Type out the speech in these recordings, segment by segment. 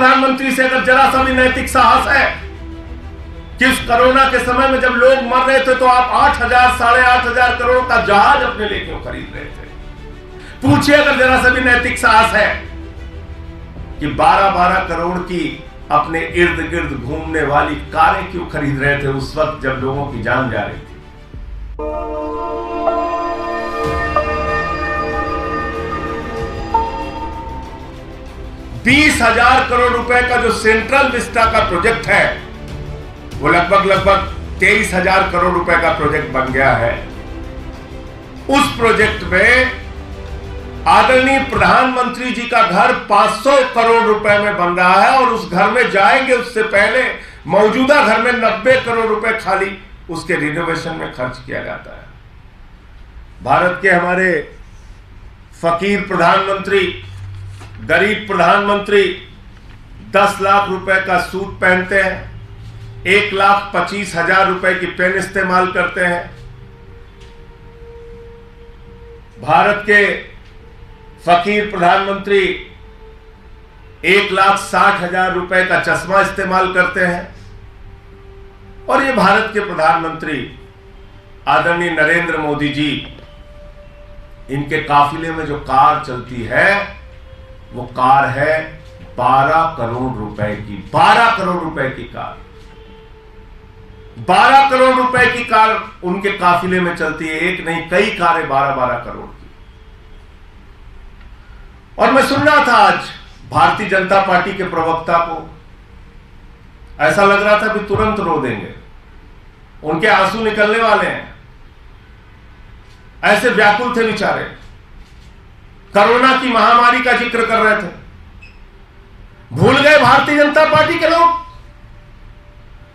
प्रधानमंत्री से अगर जरा सा भी नैतिक साहस है कि उस कोरोना के समय में जब लोग मर रहे थे तो आप 8,000 8,500 करोड़ का जहाज अपने लिए क्यों खरीद रहे थे? पूछिए अगर जरा सा भी नैतिक साहस है कि 12-12 करोड़ की अपने इर्द गिर्द घूमने वाली कारें क्यों खरीद रहे थे उस वक्त जब लोगों की जान जा रही थी। 20,000 करोड़ रुपए का जो सेंट्रल विस्टा का प्रोजेक्ट है वो लगभग 23,000 करोड़ रुपए का प्रोजेक्ट बन गया है। उस प्रोजेक्ट में आदरणीय प्रधानमंत्री जी का घर 500 करोड़ रुपए में बन रहा है और उस घर में जाएंगे उससे पहले मौजूदा घर में 90 करोड़ रुपए खाली उसके रिनोवेशन में खर्च किया जाता है। भारत के हमारे फकीर प्रधानमंत्री, गरीब प्रधानमंत्री 10 लाख रुपए का सूट पहनते हैं, 1,25,000 रुपए की पेन इस्तेमाल करते हैं। भारत के फकीर प्रधानमंत्री 1,60,000 रुपए का चश्मा इस्तेमाल करते हैं और ये भारत के प्रधानमंत्री आदरणीय नरेंद्र मोदी जी, इनके काफिले में जो कार चलती है वो कार है 12 करोड़ रुपए की। 12 करोड़ रुपए की कार, 12 करोड़ रुपए की कार उनके काफिले में चलती है। एक नहीं कई कारें 12-12 करोड़ की। और मैं सुन रहा था आज भारतीय जनता पार्टी के प्रवक्ता को, ऐसा लग रहा था कि तुरंत रो देंगे, उनके आंसू निकलने वाले हैं, ऐसे व्याकुल थे बेचारे। कोरोना की महामारी का जिक्र कर रहे थे। भूल गए भारतीय जनता पार्टी के लोग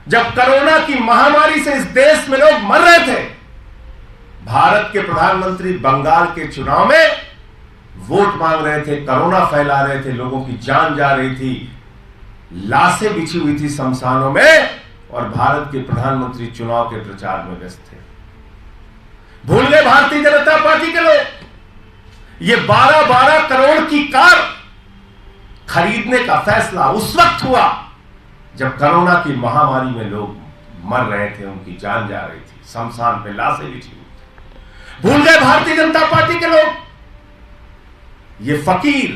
जब कोरोना की महामारी से इस देश में लोग मर रहे थे, भारत के प्रधानमंत्री बंगाल के चुनाव में वोट मांग रहे थे, कोरोना फैला रहे थे, लोगों की जान जा रही थी, लाशें बिछी हुई थी शमशानों में, और भारत के प्रधानमंत्री चुनाव के प्रचार में व्यस्त थे। भूल गए भारतीय जनता पार्टी के लोग ये 12-12 करोड़ की कार खरीदने का फैसला उस वक्त हुआ जब कोरोना की महामारी में लोग मर रहे थे, उनकी जान जा रही थी, शमशान पे लाशें बिछी हुई थी। भूल गए भारतीय जनता पार्टी के लोग ये फकीर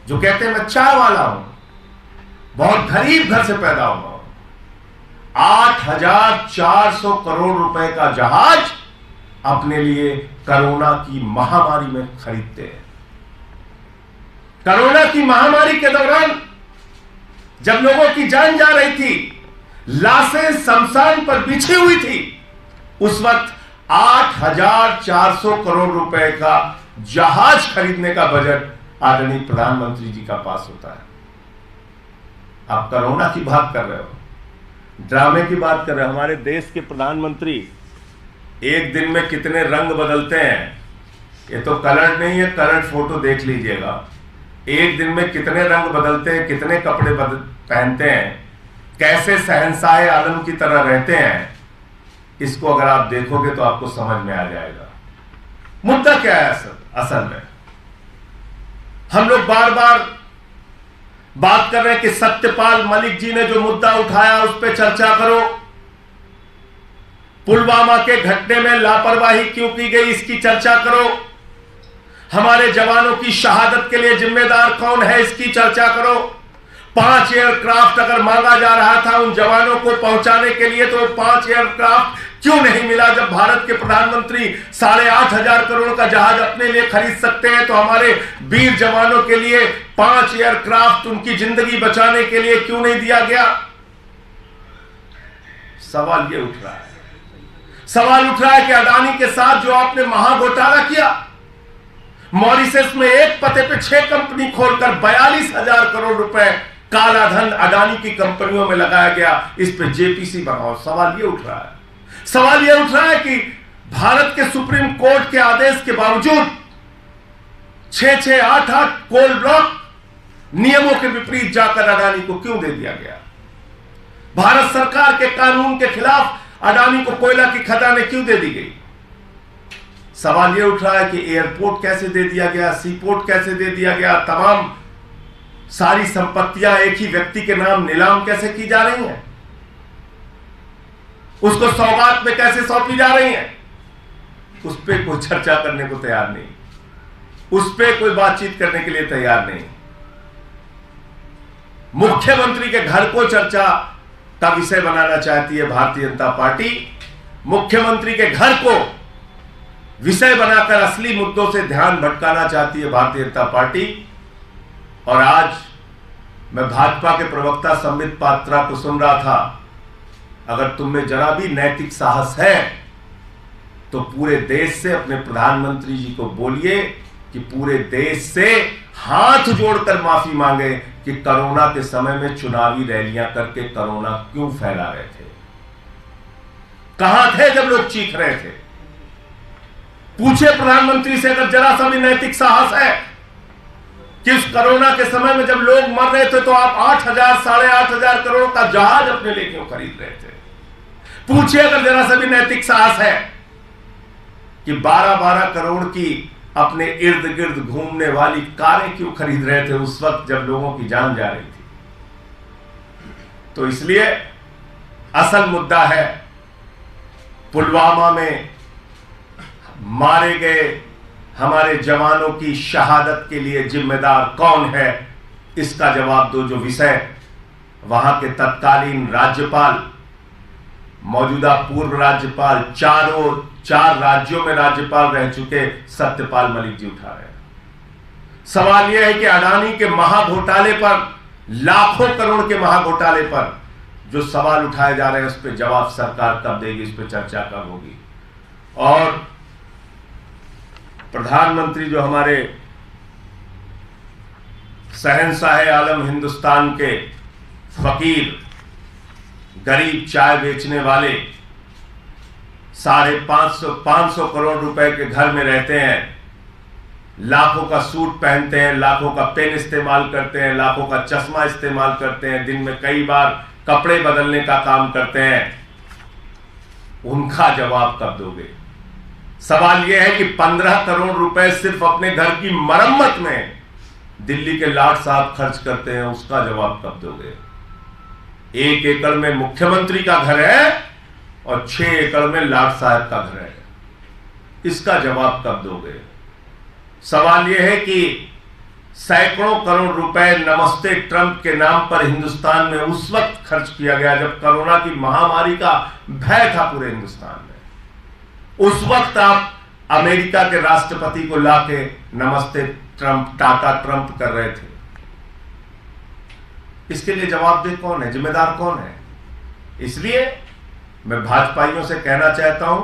जो कहते हैं मैं चाय वाला हूं, बहुत गरीब घर से पैदा हुआ हूं, 8,400 करोड़ रुपए का जहाज अपने लिए कोरोना की महामारी में खरीदते हैं। कोरोना की महामारी के दौरान जब लोगों की जान जा रही थी, लाशें शमशान पर बिछी हुई थी, उस वक्त 8,400 करोड़ रुपए का जहाज खरीदने का बजट आदरणीय प्रधानमंत्री जी का पास होता है। आप कोरोना की बात कर रहे हो, ड्रामे की बात कर रहे हो। हमारे देश के प्रधानमंत्री एक दिन में कितने रंग बदलते हैं, ये तो कलर नहीं है, कलर फोटो देख लीजिएगा। एक दिन में कितने रंग बदलते हैं, कितने कपड़े पहनते हैं, कैसे शहंशाह आलम की तरह रहते हैं, इसको अगर आप देखोगे तो आपको समझ में आ जाएगा। मुद्दा क्या है असल में? हम लोग बार बार बात कर रहे हैं कि सत्यपाल मलिक जी ने जो मुद्दा उठाया उस पर चर्चा करो, पुलवामा के घटने में लापरवाही क्यों की गई इसकी चर्चा करो, हमारे जवानों की शहादत के लिए जिम्मेदार कौन है इसकी चर्चा करो। 5 एयरक्राफ्ट अगर मांगा जा रहा था उन जवानों को पहुंचाने के लिए, तो 5 एयरक्राफ्ट क्यों नहीं मिला? जब भारत के प्रधानमंत्री 8,500 करोड़ का जहाज अपने लिए खरीद सकते हैं, तो हमारे वीर जवानों के लिए 5 एयरक्राफ्ट उनकी जिंदगी बचाने के लिए क्यों नहीं दिया गया? सवाल ये उठ रहा है। सवाल उठ रहा है कि अडानी के साथ जो आपने महाघोटाला किया, मॉरिशस में एक पते पे 6 कंपनी खोलकर 42,000 करोड़ रुपए काला धन अडानी की कंपनियों में लगाया गया, इस पे जेपीसी बनाओ। सवाल ये उठ रहा है। सवाल यह उठ रहा है कि भारत के सुप्रीम कोर्ट के आदेश के बावजूद 6-6, 8-8 कोल ब्लॉक नियमों के विपरीत जाकर अडानी को क्यों दे दिया गया? भारत सरकार के कानून के खिलाफ अडानी को कोयला की खदानें क्यों दे दी गई? सवाल यह उठ रहा है कि एयरपोर्ट कैसे दे दिया गया, सीपोर्ट कैसे दे दिया गया, तमाम सारी संपत्तियां एक ही व्यक्ति के नाम नीलाम कैसे की जा रही हैं, उसको सौगात में कैसे सौंपी जा रही हैं, उस पर कोई चर्चा करने को तैयार नहीं, उस पर कोई बातचीत करने के लिए तैयार नहीं। मुख्यमंत्री के घर को चर्चा का विषय बनाना चाहती है भारतीय जनता पार्टी। मुख्यमंत्री के घर को विषय बनाकर असली मुद्दों से ध्यान भटकाना चाहती है भारतीय जनता पार्टी। और आज मैं भाजपा के प्रवक्ता संबित पात्रा को सुन रहा था, अगर तुम में जरा भी नैतिक साहस है तो पूरे देश से अपने प्रधानमंत्री जी को बोलिए कि पूरे देश से हाथ जोड़कर माफी मांगे कि कोरोना के समय में चुनावी रैलियां करके कोरोना क्यों फैला रहे थे, कहां थे जब लोग चीख रहे थे। पूछे प्रधानमंत्री से अगर जरा सा भी नैतिक साहस है कि उस कोरोना के समय में जब लोग मर रहे थे तो आप 8,000 8,500 करोड़ का जहाज अपने लिए क्यों खरीद रहे थे। पूछिए अगर जरा सा भी नैतिक साहस है कि 12-12 करोड़ की अपने इर्द गिर्द घूमने वाली कारें क्यों खरीद रहे थे उस वक्त जब लोगों की जान जा रही थी। तो इसलिए असल मुद्दा है पुलवामा में मारे गए हमारे जवानों की शहादत के लिए जिम्मेदार कौन है, इसका जवाब दो। जो विषय वहां के तत्कालीन राज्यपाल, मौजूदा पूर्व राज्यपाल, चार राज्यों में राज्यपाल रह चुके सत्यपाल मलिक जी उठा रहे हैं। सवाल यह है कि अडानी के महाघोटाले पर, लाखों करोड़ के महाघोटाले पर जो सवाल उठाए जा रहे हैं उस पर जवाब सरकार कब देगी, इस पर चर्चा कब होगी। और प्रधानमंत्री जो हमारे शहंशाह आलम हिंदुस्तान के फकीर, गरीब चाय बेचने वाले 550 करोड़ रुपए के घर में रहते हैं, लाखों का सूट पहनते हैं, लाखों का पेन इस्तेमाल करते हैं, लाखों का चश्मा इस्तेमाल करते हैं, दिन में कई बार कपड़े बदलने का काम करते हैं, उनका जवाब कब दोगे। सवाल यह है कि 15 करोड़ रुपए सिर्फ अपने घर की मरम्मत में दिल्ली के लाट साहब खर्च करते हैं, उसका जवाब कब दोगे। 1 एकड़ में मुख्यमंत्री का घर है और 6 एकड़ में लाट साहब का घर है, इसका जवाब कब दोगे। सवाल यह है कि सैकड़ों करोड़ रुपए नमस्ते ट्रंप के नाम पर हिंदुस्तान में उस वक्त खर्च किया गया जब कोरोना की महामारी का भय था पूरे हिंदुस्तान में। उस वक्त आप अमेरिका के राष्ट्रपति को लाके नमस्ते ट्रंप, टाटा ट्रंप कर रहे थे। इसके लिए जवाबदेह कौन है, जिम्मेदार कौन है। इसलिए मैं भाजपाइयों से कहना चाहता हूं,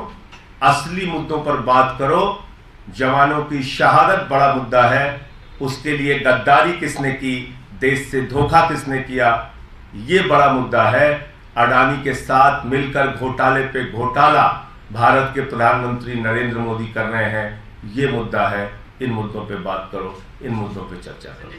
असली मुद्दों पर बात करो। जवानों की शहादत बड़ा मुद्दा है, उसके लिए गद्दारी किसने की, देश से धोखा किसने किया, यह बड़ा मुद्दा है। अडानी के साथ मिलकर घोटाले पे घोटाला भारत के प्रधानमंत्री नरेंद्र मोदी कर रहे हैं, यह मुद्दा है। इन मुद्दों पे बात करो, इन मुद्दों पे चर्चा करो।